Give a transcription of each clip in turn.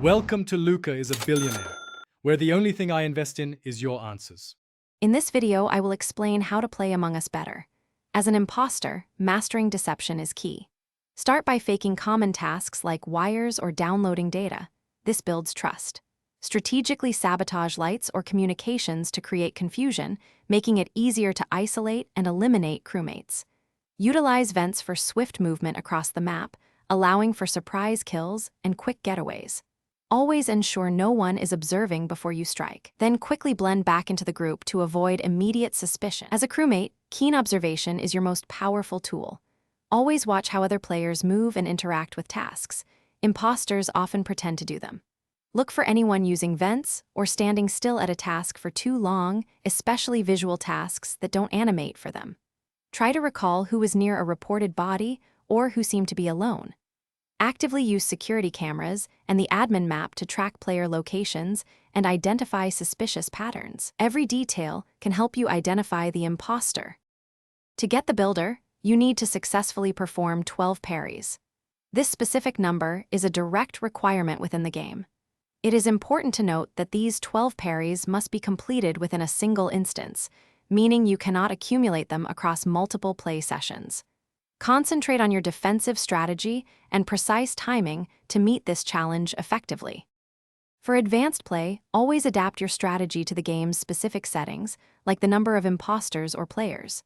Welcome to Luca is a Billionaire, where the only thing I invest in is your answers. In this video, I will explain how to play Among Us better. As an imposter, mastering deception is key. Start by faking common tasks like wires or downloading data. This builds trust. Strategically sabotage lights or communications to create confusion, making it easier to isolate and eliminate crewmates. Utilize vents for swift movement across the map, allowing for surprise kills and quick getaways. Always ensure no one is observing before you strike. Then quickly blend back into the group to avoid immediate suspicion. As a crewmate, keen observation is your most powerful tool. Always watch how other players move and interact with tasks. Imposters often pretend to do them. Look for anyone using vents or standing still at a task for too long, especially visual tasks that don't animate for them. Try to recall who was near a reported body or who seemed to be alone. Actively use security cameras and the admin map to track player locations and identify suspicious patterns. Every detail can help you identify the imposter. To get the builder, you need to successfully perform 12 parries. This specific number is a direct requirement within the game. It is important to note that these 12 parries must be completed within a single instance, meaning you cannot accumulate them across multiple play sessions. Concentrate on your defensive strategy and precise timing to meet this challenge effectively. For advanced play, always adapt your strategy to the game's specific settings, like the number of imposters or players.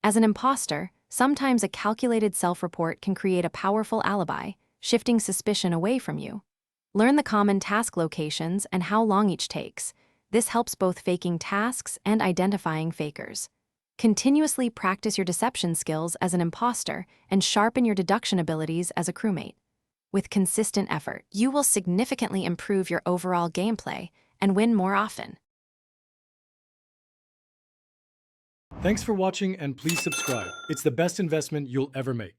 As an imposter, sometimes a calculated self-report can create a powerful alibi, shifting suspicion away from you. Learn the common task locations and how long each takes. This helps both faking tasks and identifying fakers. Continuously practice your deception skills as an imposter and sharpen your deduction abilities as a crewmate. With consistent effort, you will significantly improve your overall gameplay and win more often. Thanks for watching and please subscribe. It's the best investment you'll ever make.